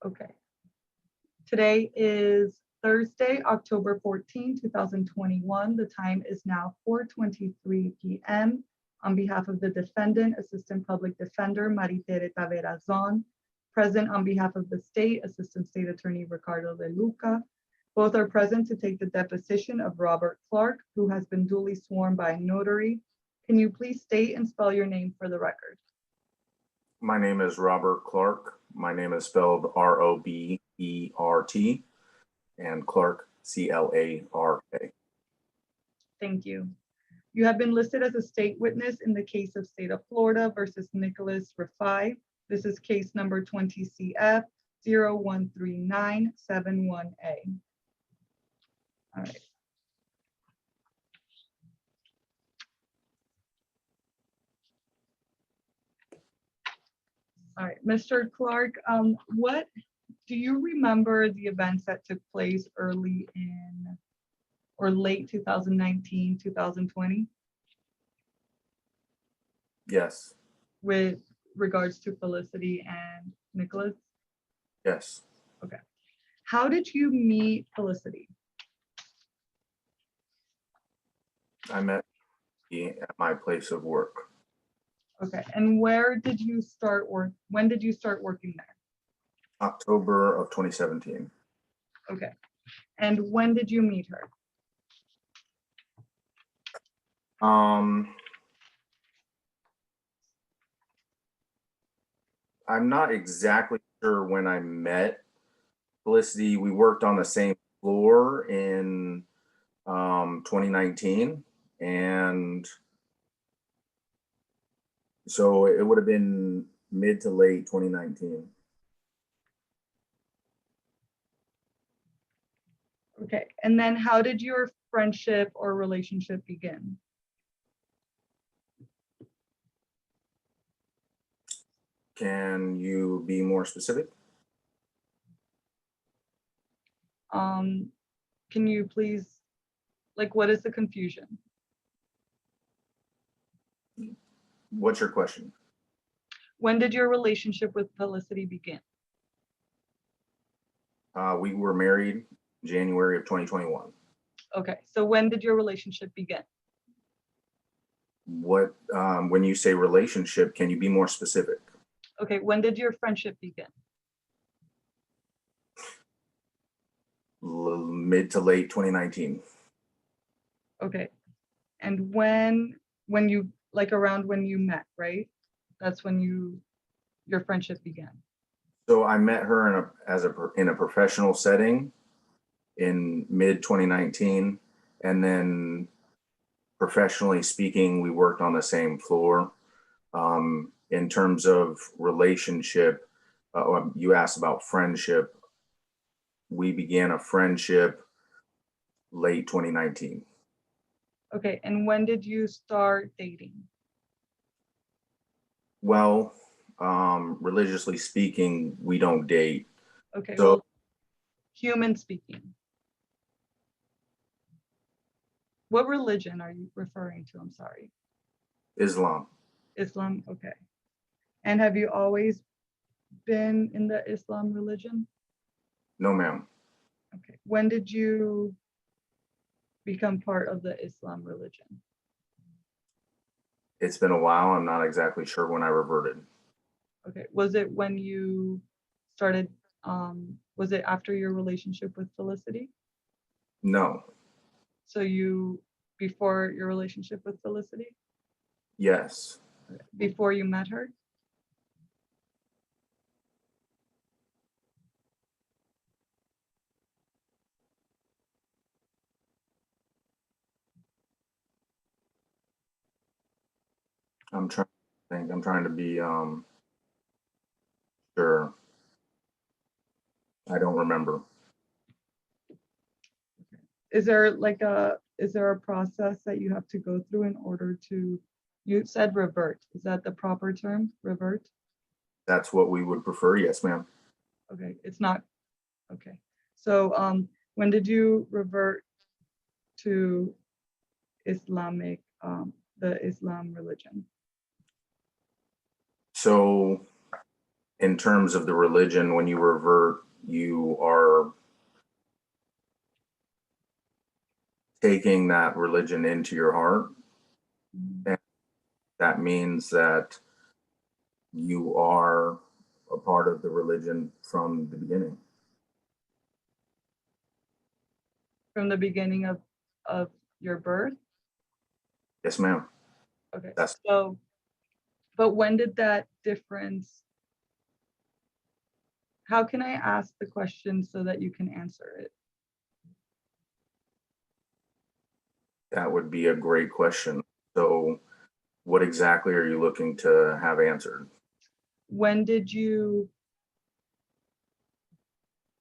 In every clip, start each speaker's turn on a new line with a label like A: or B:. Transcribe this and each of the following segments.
A: Okay. Today is Thursday, October 14, 2021. The time is now 4:23 p.m. On behalf of the defendant, Assistant Public Defender Maritere Taverazon, present on behalf of the state, Assistant State Attorney Ricardo De Luca. Both are present to take the deposition of Robert Clark, who has been duly sworn by a notary. Can you please state and spell your name for the record?
B: My name is Robert Clark. My name is spelled R-O-B-E-R-T, and Clark, C-L-A-R-K.
A: Thank you. You have been listed as a state witness in the case of State of Florida versus Nicholas Rafai. This is case number 20 CF 013971A. All right. All right, Mr. Clark, what do you remember the events that took place early in or late 2019, 2020?
B: Yes.
A: With regards to Felicity and Nicholas?
B: Yes.
A: Okay. How did you meet Felicity?
B: I met at my place of work.
A: Okay, and where did you start work? When did you start working there?
B: October of 2017.
A: Okay, and when did you meet her?
B: I'm not exactly sure when I met Felicity. We worked on the same floor in 2019, and so it would have been mid to late 2019.
A: Okay, and then how did your friendship or relationship begin?
B: Can you be more specific?
A: Can you please, like, what is the confusion?
B: What's your question?
A: When did your relationship with Felicity begin?
B: We were married January of 2021.
A: Okay, so when did your relationship begin?
B: What, when you say relationship, can you be more specific?
A: Okay, when did your friendship begin?
B: Mid to late 2019.
A: Okay, and when you, like, around when you met, right? That's when your friendship began.
B: So I met her in a professional setting in mid 2019, and then professionally speaking, we worked on the same floor. In terms of relationship, you asked about friendship. We began a friendship late 2019.
A: Okay, and when did you start dating?
B: Well, religiously speaking, we don't date.
A: Okay,
B: So,
A: well, human speaking. What religion are you referring to? I'm sorry.
B: Islam.
A: Islam, okay. And have you always been in the Islam religion?
B: No, ma'am.
A: Okay, when did you become part of the Islam religion?
B: It's been a while. I'm not exactly sure when I reverted.
A: Okay, was it when you started, was it after your relationship with Felicity?
B: No.
A: So before your relationship with Felicity?
B: Yes.
A: Before you met her?
B: I'm trying to think. I'm trying to be sure. I don't remember.
A: Is there a process that you have to go through in order to, you said revert, is that the proper term, revert?
B: That's what we would prefer. Yes, ma'am.
A: Okay, it's not, okay. So when did you revert to Islamic, the Islam religion?
B: So in terms of the religion, when you revert, you are taking that religion into your heart. And that means that you are a part of the religion from the beginning.
A: From the beginning of your birth?
B: Yes, ma'am.
A: Okay,
B: That's
A: so, but when did that difference, how can I ask the question so that you can answer it?
B: that would be a great question. So what exactly are you looking to have answered?
A: When did you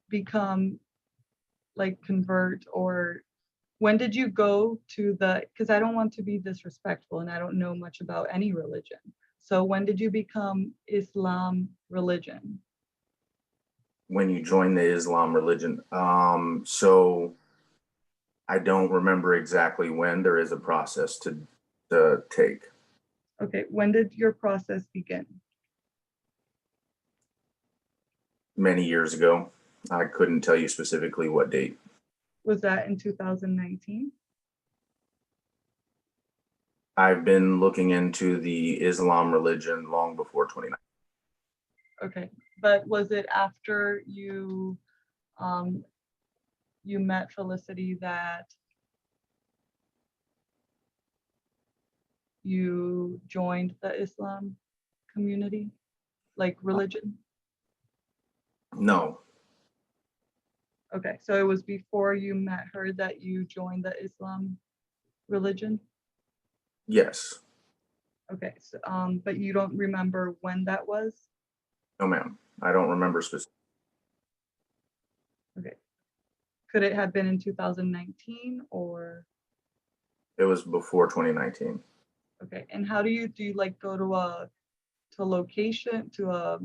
A: become, like, convert, or when did you go to the, because I don't want to be disrespectful and I don't know much about any religion. So when did you become Islam religion?
B: When you join the Islam religion. So I don't remember exactly when. There is a process to take.
A: Okay, when did your process begin?
B: Many years ago. I couldn't tell you specifically what date.
A: Was that in 2019?
B: I've been looking into the Islam religion long before 29.
A: Okay, but was it after you met Felicity that you joined the Islam community, like religion?
B: No,
A: Okay, so it was before you met her that you joined the Islam religion?
B: yes,
A: Okay, so, but you don't remember when that was?
B: no, ma'am. I don't remember specific.
A: Okay. Could it have been in 2019 or?
B: It was before 2019.
A: Okay, and how do you like go to a location, to a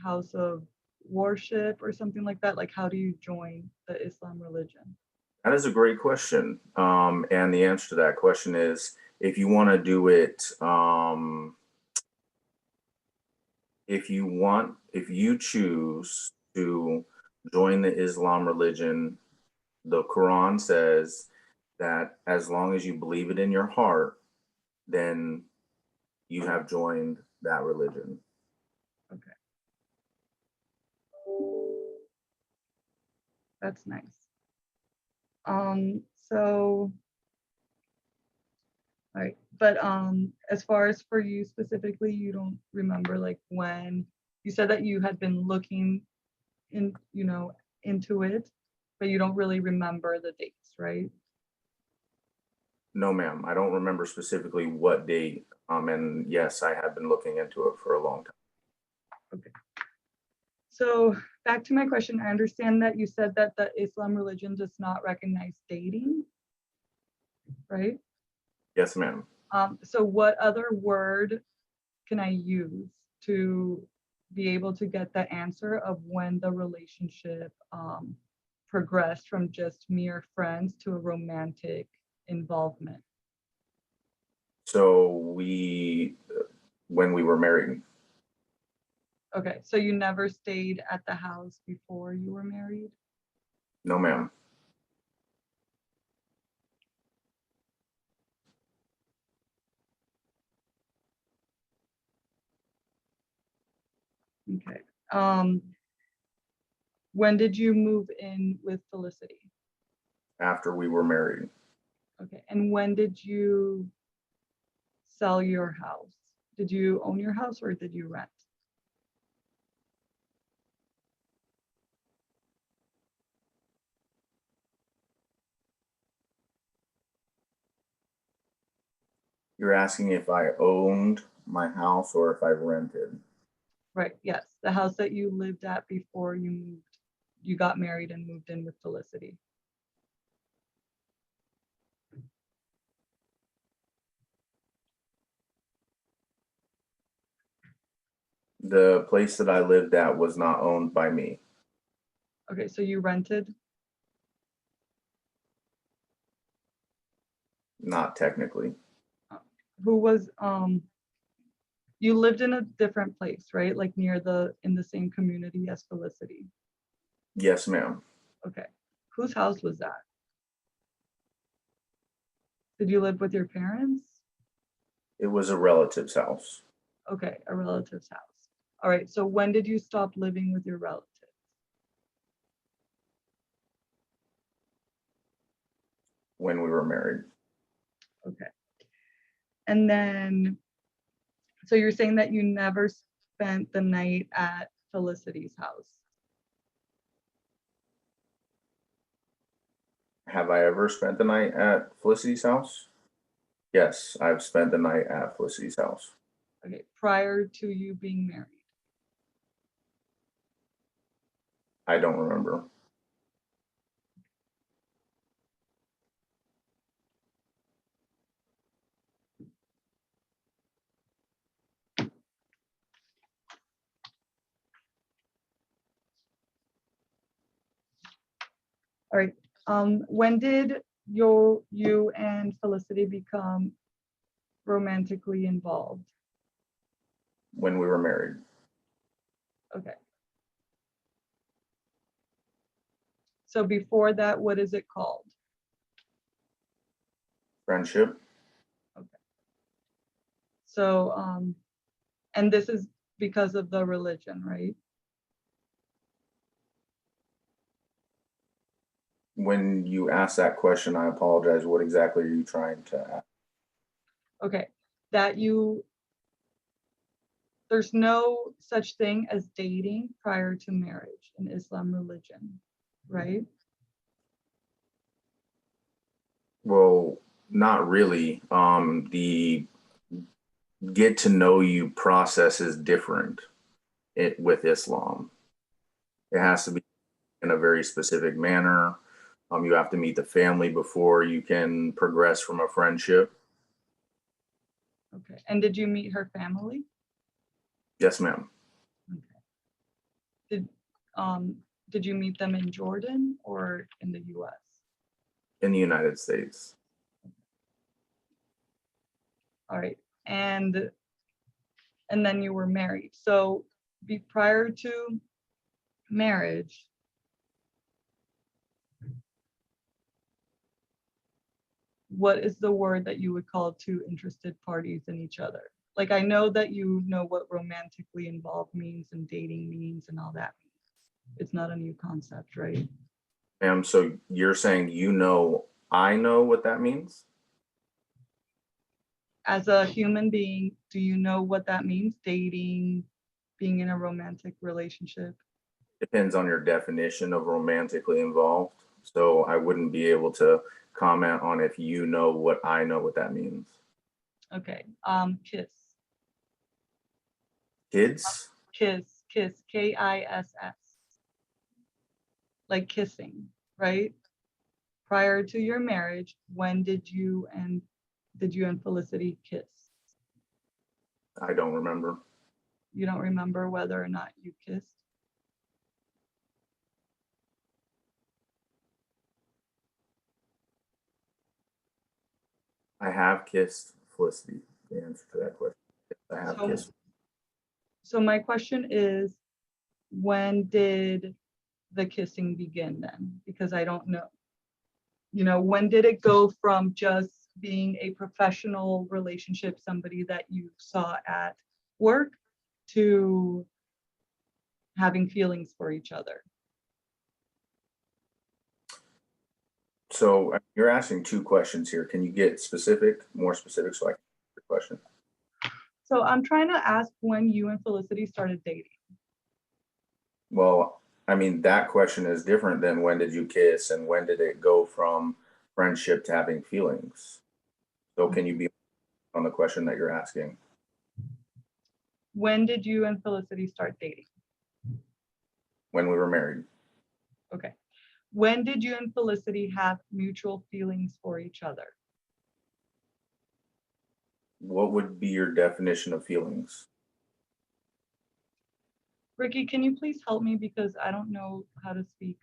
A: house of worship or something like that? Like, how do you join the Islam religion?
B: That is a great question. And the answer to that question is if you want to do it, if you choose to join the Islam religion, the Quran says that as long as you believe it in your heart, then you have joined that religion.
A: Okay, that's nice. So, all right, but as far as for you specifically, you don't remember like when you said that you had been looking in, into it, but you don't really remember the dates, right?
B: No, ma'am. I don't remember specifically what date. And yes, I have been looking into it for a long time.
A: Okay. So back to my question, I understand that you said that the Islam religion does not recognize dating, right?
B: Yes, ma'am.
A: So what other word can I use to be able to get the answer of when the relationship progressed from just mere friends to a romantic involvement?
B: So when we were married,
A: Okay, so you never stayed at the house before you were married?
B: no, ma'am.
A: Okay. When did you move in with Felicity?
B: After we were married,
A: Okay, and when did you sell your house? Did you own your house or did you rent?
B: you're asking if I owned my house or if I rented.
A: Right, yes, the house that you lived at before you got married and moved in with Felicity.
B: The place that I lived at was not owned by me.
A: Okay, so you rented?
B: Not technically.
A: Who was, You lived in a different place, right? Like in the same community as Felicity.
B: Yes, ma'am.
A: Okay. Whose house was that? Did you live with your parents?
B: It was a relative's house.
A: Okay, a relative's house. All right, so when did you stop living with your relatives?
B: When we were married.
A: Okay. And then, so you're saying that you never spent the night at Felicity's house?
B: Have I ever spent the night at Felicity's house? Yes, I've spent the night at Felicity's house.
A: Okay, prior to you being married?
B: I don't remember.
A: All right, when did you and Felicity become romantically involved?
B: When we were married.
A: Okay. So before that, what is it called?
B: Friendship.
A: So, and this is because of the religion, right?
B: When you ask that question, I apologize. What exactly are you trying to ask?
A: Okay, that there's no such thing as dating prior to marriage in Islam religion, right?
B: Well, not really. The get to know you process is different with Islam. It has to be in a very specific manner. You have to meet the family before you can progress from a friendship.
A: Okay, and did you meet her family?
B: Yes, ma'am.
A: Okay. Did you meet them in Jordan or in the US?
B: In the United States.
A: All right, and then you were married. So prior to marriage, what is the word that you would call two interested parties in each other? Like, I know that you know what romantically involved means and dating means and all that means. It's not a new concept, right?
B: So you're saying I know what that means?
A: As a human being, do you know what that means? Dating, being in a romantic relationship?
B: Depends on your definition of romantically involved. So I wouldn't be able to comment on if you know what I know what that means.
A: Okay, kiss.
B: Kids?
A: Kiss, Kiss. Like kissing, right? Prior to your marriage, when did you and Felicity kiss?
B: I don't remember.
A: You don't remember whether or not you kissed?
B: I have kissed Felicity. The answer to that question. I have
A: So,
B: kissed.
A: so my question is, when did the kissing begin then? Because I don't know. You know, when did it go from just being a professional relationship, somebody that you saw at work, to having feelings for each other?
B: So you're asking two questions here. Can you get more specific so I can answer your question?
A: So I'm trying to ask when you and Felicity started dating.
B: Well, I mean, that question is different than when did you kiss and when did it go from friendship to having feelings? So can you be on the question that you're asking?
A: When did you and Felicity start dating?
B: When we were married.
A: Okay. When did you and Felicity have mutual feelings for each other?
B: What would be your definition of feelings?
A: Ricky, can you please help me because I don't know how to speak?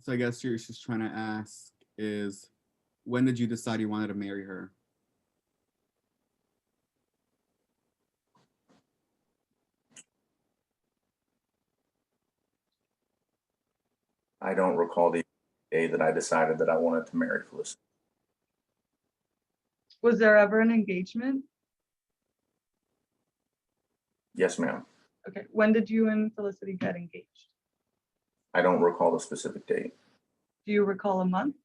C: So I guess you're just trying to ask is when did you decide you wanted to marry her?
B: I don't recall the day that I decided that I wanted to marry Felicity.
A: Was there ever an engagement?
B: Yes, ma'am.
A: Okay, when did you and Felicity get engaged?
B: I don't recall the specific date.
A: Do you recall a month?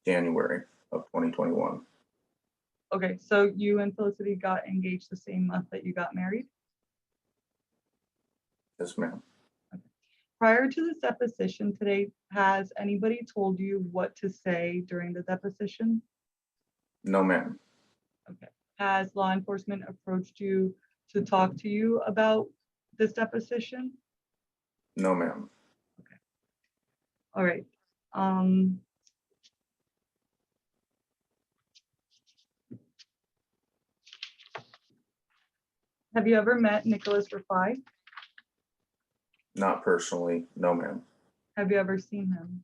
B: January of 2021.
A: Okay, so you and Felicity got engaged the same month that you got married?
B: Yes, ma'am.
A: Prior to this deposition today, has anybody told you what to say during the deposition?
B: No, ma'am.
A: Okay. Has law enforcement approached you to talk to you about this deposition?
B: No, ma'am.
A: All right. Have you ever met Nicholas Rafai?
B: Not personally. No, ma'am.
A: Have you ever seen him?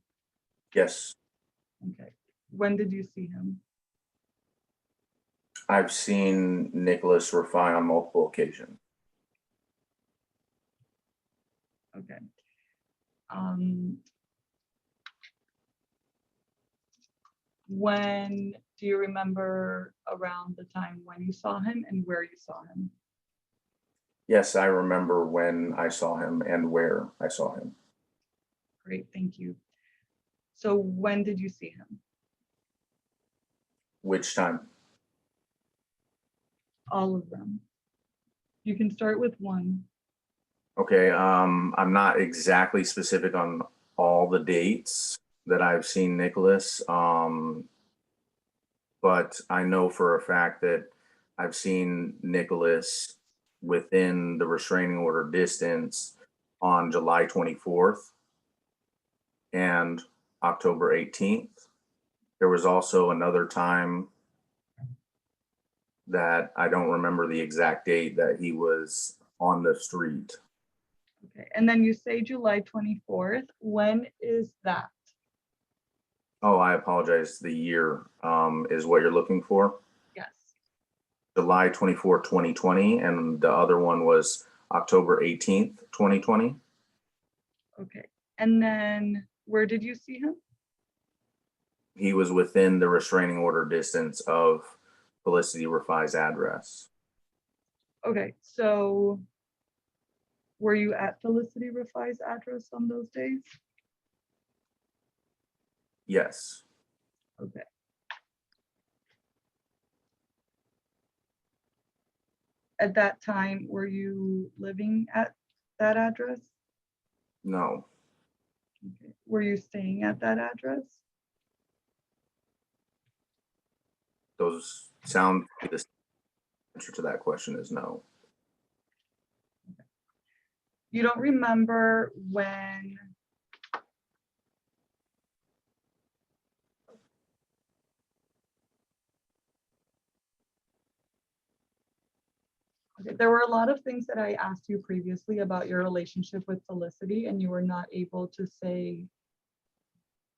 B: Yes,
A: Okay. When did you see him?
B: I've seen Nicholas Rafai on multiple occasions.
A: Okay. When do you remember around the time when you saw him and where you saw him?
B: Yes, I remember when I saw him and where I saw him.
A: Great, thank you. So when did you see him?
B: Which time?
A: All of them. You can start with one.
B: Okay, I'm not exactly specific on all the dates that I've seen Nicholas, but I know for a fact that I've seen Nicholas within the restraining order distance on July 24th and October 18th. There was also another time that I don't remember the exact date that he was on the street.
A: Okay, and then you say July 24th. When is that?
B: Oh, I apologize. The year is what you're looking for.
A: Yes.
B: July 24, 2020, and the other one was October 18th, 2020.
A: Okay, and then where did you see him?
B: He was within the restraining order distance of Felicity Rafai's address.
A: Okay, so were you at Felicity Rafai's address on those days?
B: Yes,
A: Okay. At that time, were you living at that address?
B: no,
A: Okay. Were you staying at that address?
B: those sound, the answer to that question is no.
A: You don't remember when okay, there were a lot of things that I asked you previously about your relationship with Felicity, and you were not able to say,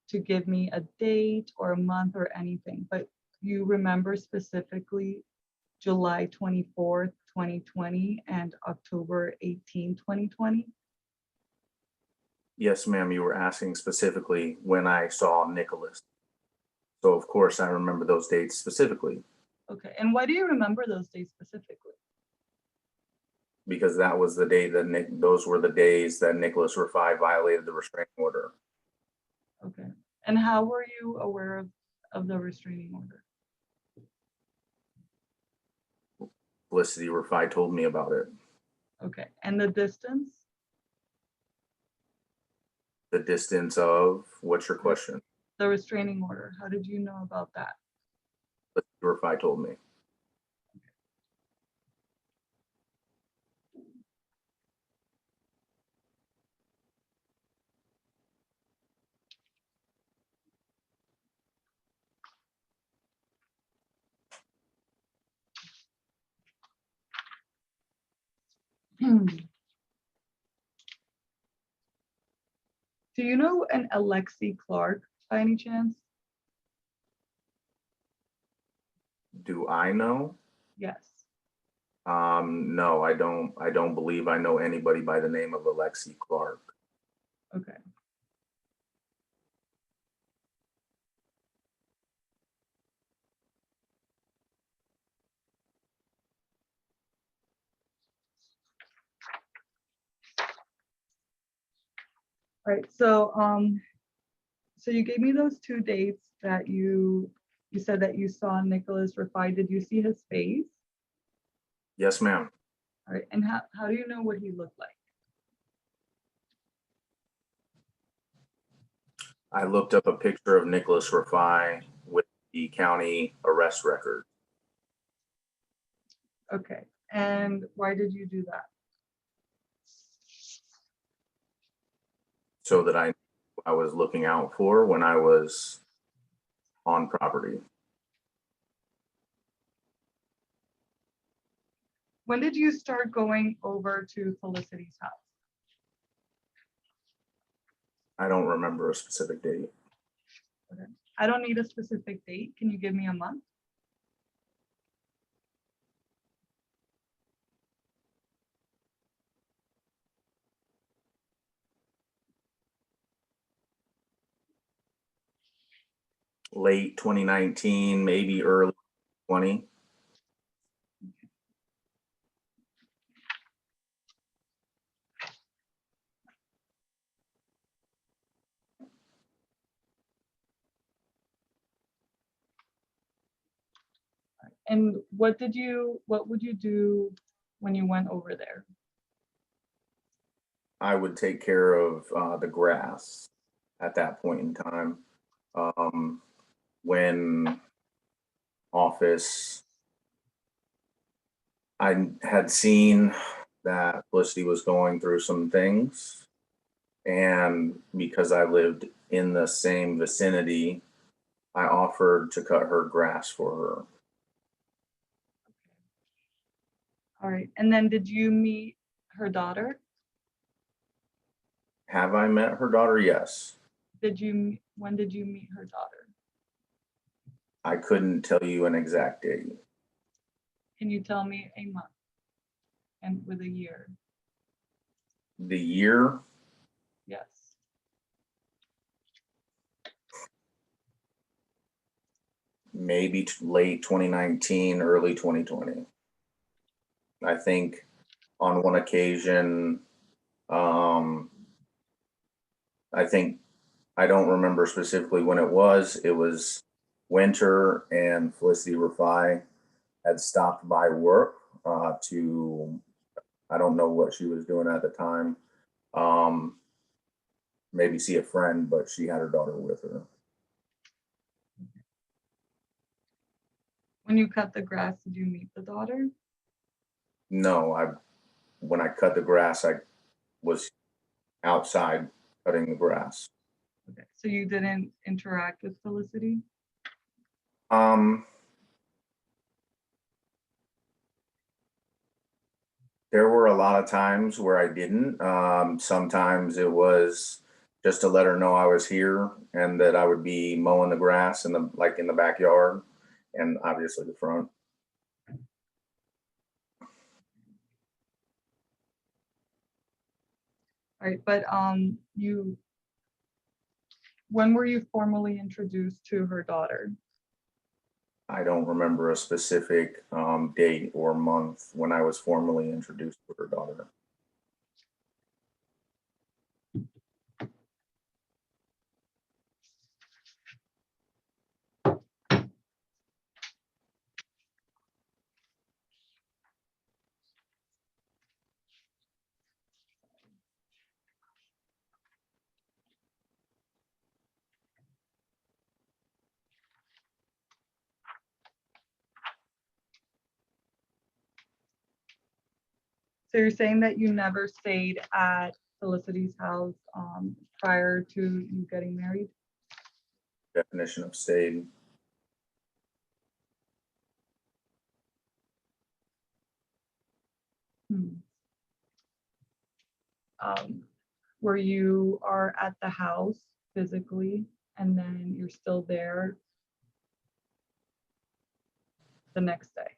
A: to give me a date or a month or anything, but you remember specifically July 24th, 2020 and October 18th, 2020?
B: Yes, ma'am, you were asking specifically when I saw Nicholas. So of course I remember those dates specifically
A: Okay, and why do you remember those days specifically?
B: because that was the day that those were the days that Nicholas Rafai violated the restraining order.
A: Okay, and how were you aware of the restraining order?
B: Felicity Rafai told me about it.
A: Okay, and the distance?
B: The distance of, what's your question?
A: The restraining order, how did you know about that?
B: Felicity Rafai told me.
A: Do you know an Alexi Clark? by any chance?
B: Do I know?
A: Yes.
B: No, I don't believe I know anybody by the name of Alexi Clark.
A: Okay. All right, so you gave me those 2 dates that you said that you saw Nicholas Rafai. Did you see his face?
B: Yes, ma'am.
A: All right, and how do you know what he looked like?
B: I looked up a picture of Nicholas Rafai with the county arrest record
A: Okay, and why did you do that?
B: so that I was looking out for when I was on property.
A: When did you start going over to Felicity's house?
B: I don't remember a specific date.
A: Okay. I don't need a specific date. Can you give me a month?
B: Late 2019, maybe early 20.
A: And what would you do when you went over there?
B: I would take care of the grass at that point in time. When office, I had seen that Felicity was going through some things. And because I lived in the same vicinity, I offered to cut her grass for her.
A: All right, and then did you meet her daughter?
B: Have I met her daughter? Yes.
A: When did you meet her daughter?
B: I couldn't tell you an exact date.
A: Can you tell me a month and with a year?
B: The year,
A: Yes.
B: maybe late 2019, early 2020. I think on one occasion, I think I don't remember specifically when it was. It was winter, and Felicity Rafai had stopped by work to, I don't know what she was doing at the time, maybe see a friend, but she had her daughter with her.
A: When you cut the grass, did you meet the daughter?
B: No, when I cut the grass, I was outside cutting the grass.
A: Okay, so you didn't interact with Felicity?
B: Um, there were a lot of times where I didn't. Sometimes it was just to let her know I was here and that I would be mowing the grass in the backyard and obviously the front.
A: All right, but when were you formally introduced to her daughter?
B: I don't remember a specific date or month when I was formally introduced to her daughter.
A: So you're saying that you never stayed at Felicity's house prior to you getting married?
B: Definition of stayed.
A: Hmm. Where you are at the house physically and then you're still there the next day.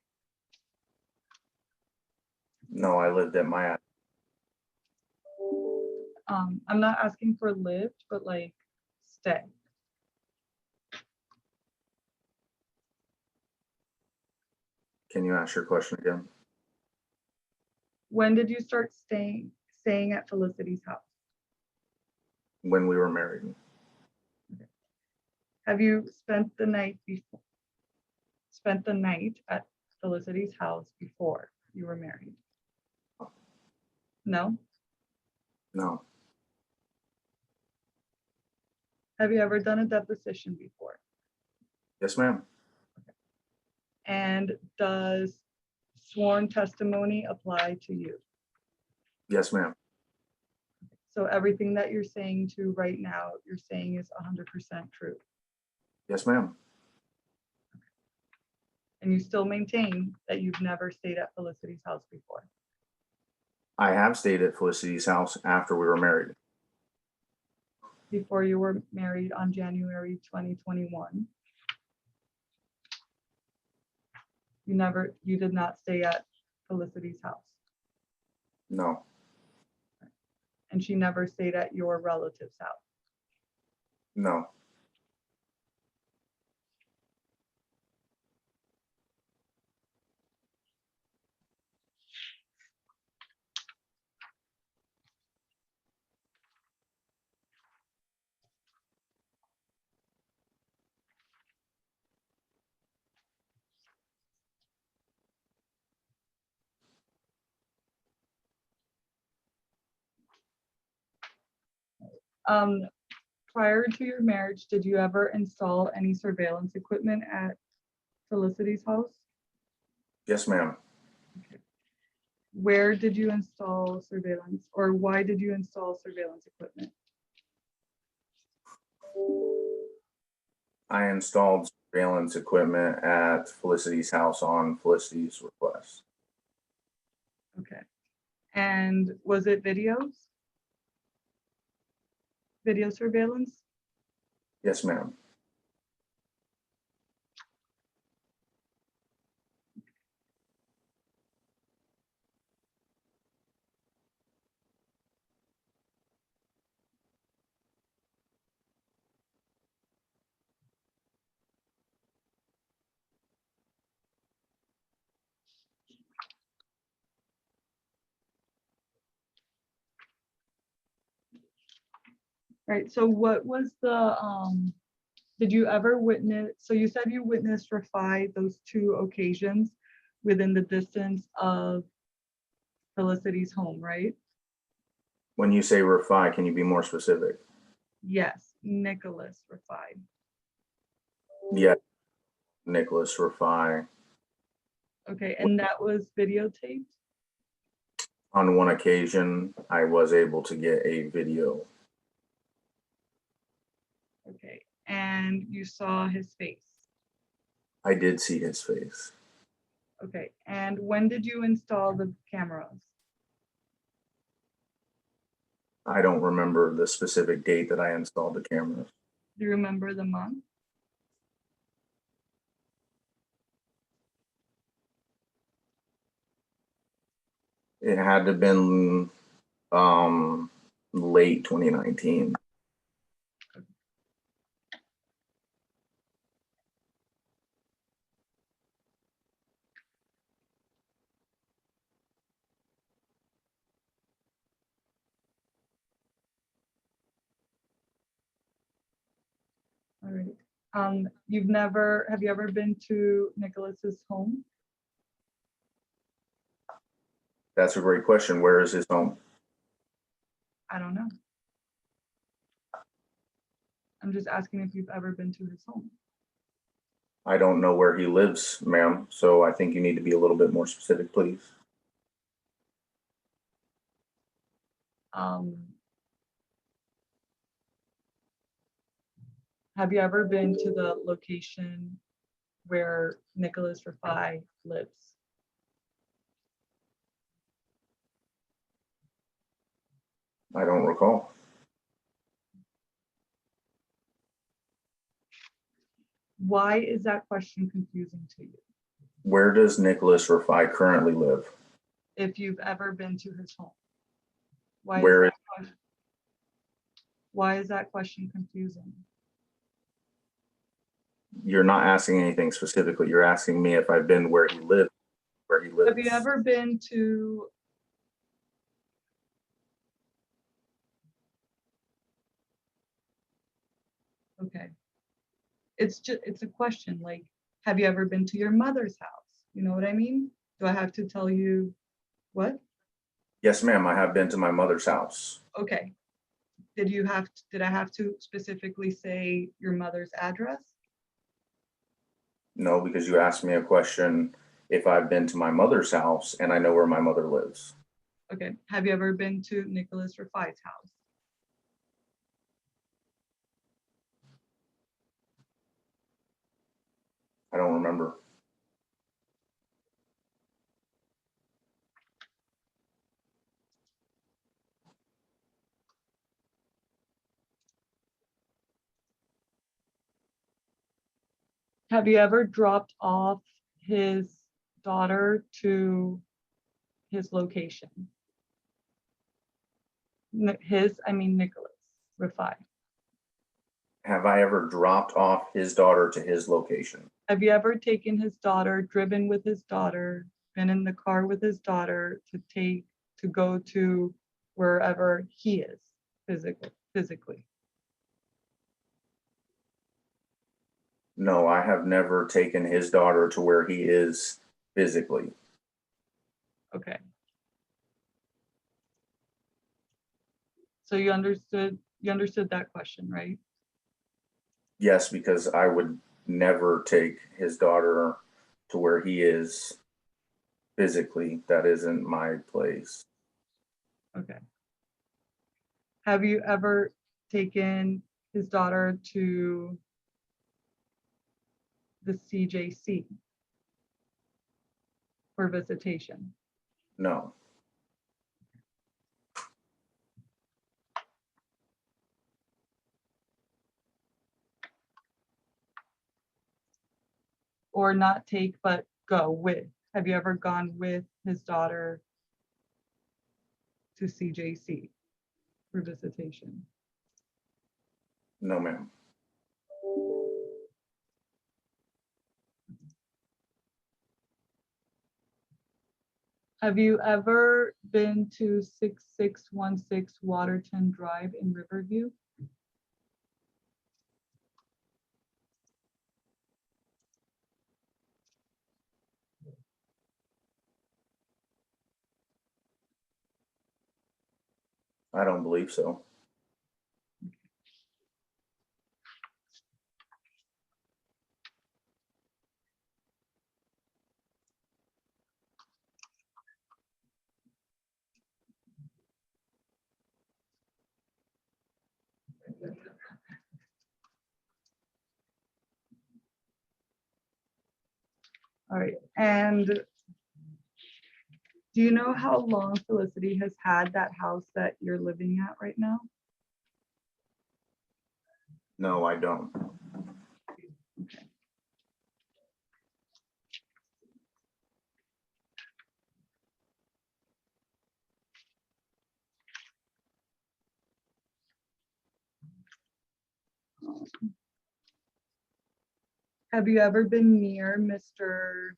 B: No, I lived at my,
A: I'm not asking for lived, but like stay.
B: can you ask your question again?
A: When did you start staying at Felicity's house?
B: When we were married.
A: Have you spent the night at Felicity's house before you were married? No?
B: No,
A: Have you ever done a deposition before?
B: yes, ma'am.
A: And does sworn testimony apply to you?
B: Yes, ma'am.
A: So everything that you're saying to right now, you're saying is 100% true.
B: Yes, ma'am.
A: And you still maintain that you've never stayed at Felicity's house before.
B: I have stayed at Felicity's house after we were married.
A: Before you were married on January 2021. You did not stay at Felicity's house.
B: No,
A: And she never stayed at your relative's house.
B: no.
A: Prior to your marriage, did you ever install any surveillance equipment at Felicity's house?
B: Yes, ma'am.
A: Where did you install surveillance, or why did you install surveillance equipment?
B: I installed surveillance equipment at Felicity's house on Felicity's request.
A: Okay. And was it videos? Video surveillance?
B: Yes, ma'am.
A: Right, so what was the, did you ever witness, so you said you witnessed Rafai those 2 occasions within the distance of Felicity's home, right?
B: When you say Rafai, can you be more specific?
A: Yes, Nicholas Rafai.
B: Yeah, Nicholas Rafai.
A: Okay, and that was videotaped?
B: On one occasion, I was able to get a video.
A: Okay, and you saw his face?
B: I did see his face.
A: Okay, and when did you install the cameras?
B: I don't remember the specific date that I installed the cameras.
A: Do you remember the month?
B: It had to have been late 2019.
A: All right. Have you ever been to Nicholas's home?
B: That's a great question. Where is his home?
A: I don't know. I'm just asking if you've ever been to his home.
B: I don't know where he lives, ma'am. So I think you need to be a little bit more specific, please.
A: Have you ever been to the location where Nicholas Rafai lives?
B: I don't recall.
A: Why is that question confusing to you?
B: Where does Nicholas Rafai currently live?
A: If you've ever been to his home. Why
B: Where
A: is that question, why is that question confusing?
B: You're not asking anything specifically. You're asking me if I've been where he lives.
A: Have you ever been to okay. It's a question like, have you ever been to your mother's house? You know what I mean? Do I have to tell you what?
B: Yes, ma'am. I have been to my mother's house.
A: Okay. Did I have to specifically say your mother's address?
B: No, because you asked me a question if I've been to my mother's house and I know where my mother lives.
A: Okay. Have you ever been to Nicholas Rafai's house?
B: I don't remember.
A: Have you ever dropped off his daughter to his location? I mean Nicholas Rafai.
B: Have I ever dropped off his daughter to his location?
A: Have you ever taken his daughter, driven with his daughter, been in the car with his daughter to go to wherever he is physically?
B: No, I have never taken his daughter to where he is physically.
A: Okay. So you understood that question, right?
B: Yes, because I would never take his daughter to where he is physically. That isn't my place.
A: Okay. Have you ever taken his daughter to the CJC for visitation?
B: No,
A: Or not take, but go with? Have you ever gone with his daughter to CJC for visitation?
B: no, ma'am.
A: Have you ever been to 6616 Waterton Drive in Riverview?
B: I don't believe so.
A: All right, and do you know how long Felicity has had that house that you're living at right now?
B: No, I don't.
A: Okay. Have you ever been near Mr.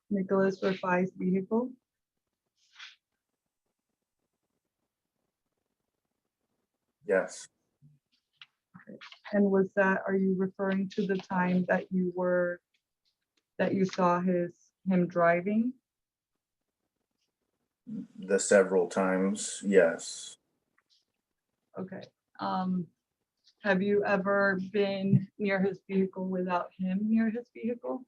A: Nicholas Rafai's vehicle?
B: Yes,
A: And are you referring to the time that you saw him driving?
B: the several times, yes.
A: Okay. Have you ever been near his vehicle without him near his vehicle?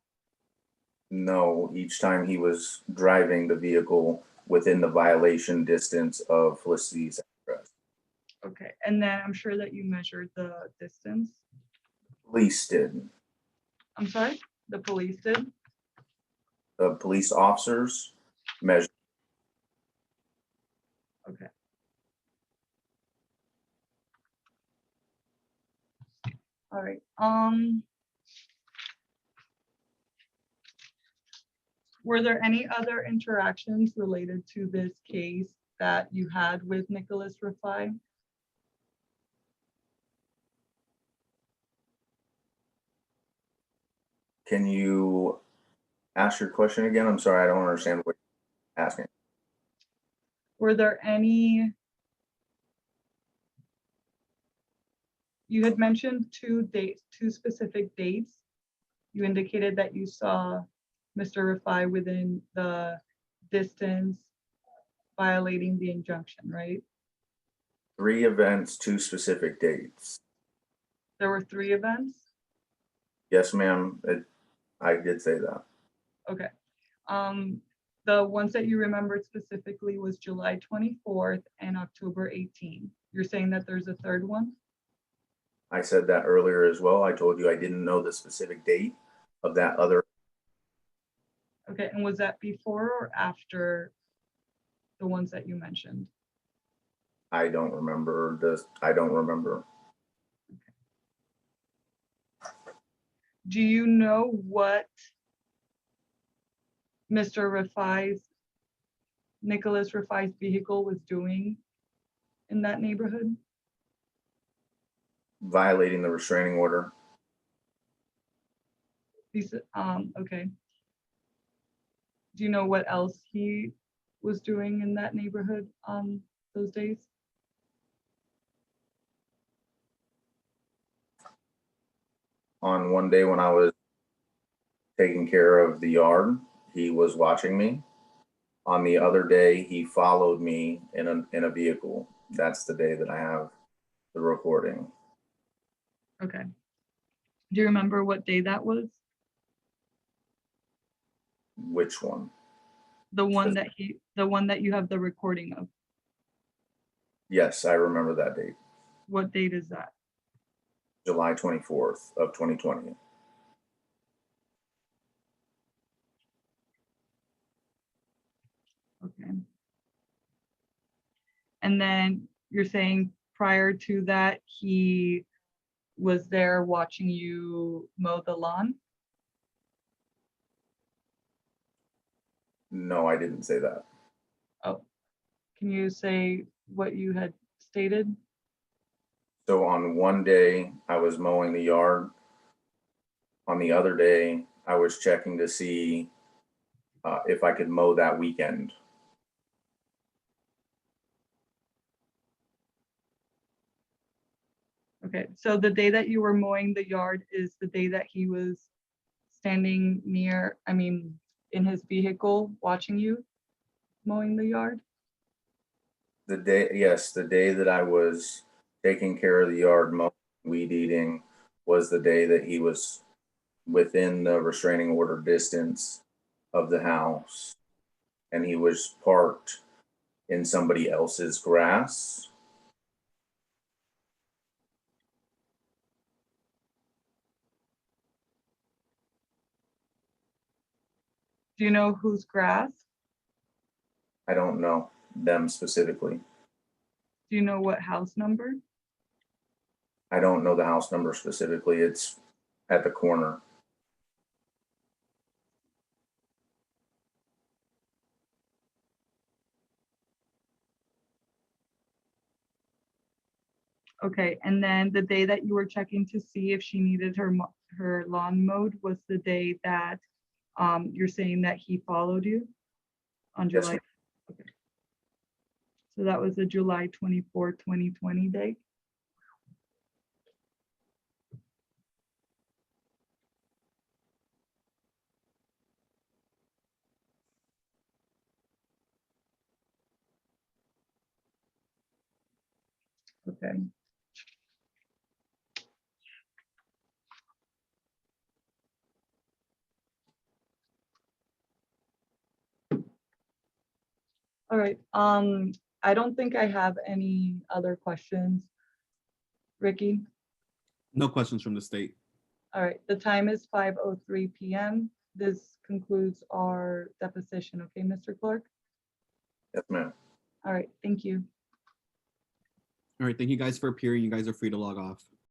B: No, each time he was driving the vehicle within the violation distance of Felicity's address.
A: Okay, and then I'm sure that you measured the distance.
B: Police did.
A: I'm sorry, the police did?
B: The police officers measured.
A: Okay. All right. Were there any other interactions related to this case that you had with Nicholas Rafai?
B: Can you ask your question again? I'm sorry, I don't understand what you're asking.
A: Were there any? You had mentioned two specific dates. You indicated that you saw Mr. Rafai within the distance violating the injunction, right?
B: 3 events, 2 specific dates.
A: There were 3 events?
B: Yes, ma'am, I did say that.
A: Okay. The ones that you remembered specifically was July 24th and October 18th. You're saying that there's a third one?
B: I said that earlier as well. I told you I didn't know the specific date of that other.
A: Okay, and was that before or after the ones that you mentioned?
B: I don't remember this. I don't remember.
A: Do you know what Mr. Nicholas Rafai's vehicle was doing in that neighborhood?
B: Violating the restraining order.
A: Okay. Do you know what else he was doing in that neighborhood those days?
B: On one day when I was taking care of the yard, he was watching me. On the other day, he followed me in a vehicle. That's the day that I have the recording.
A: Okay. Do you remember what day that was?
B: Which one?
A: The one that you have the recording of.
B: Yes, I remember that date.
A: What date is that?
B: July 24th of 2020.
A: Okay. And then you're saying prior to that, he was there watching you mow the lawn?
B: No, I didn't say that.
A: Oh, can you say what you had stated?
B: So on one day, I was mowing the yard. On the other day, I was checking to see if I could mow that weekend.
A: Okay, so the day that you were mowing the yard is the day that he was standing near, in his vehicle watching you mowing the yard?
B: The day, yes, the day that I was taking care of the yard, mowing, weed eating, was the day that he was within the restraining order distance of the house, and he was parked in somebody else's grass.
A: Do you know whose grass?
B: I don't know them specifically.
A: Do you know what house number?
B: I don't know the house number specifically. It's at the corner.
A: Okay, and then the day that you were checking to see if she needed her lawn mowed was the day that you're saying that he followed you on
B: Yes,
A: July.
B: ma'am.
A: Okay. So that was the July 24, 2020 day. Okay. All right. I don't think I have any other questions. Ricky?
C: No questions from the state.
A: All right, the time is 5:03 p.m. This concludes our deposition. Okay, Mr. Clark?
B: Yes, ma'am.
A: All right, thank you.
C: All right, thank you guys for appearing. You guys are free to log off.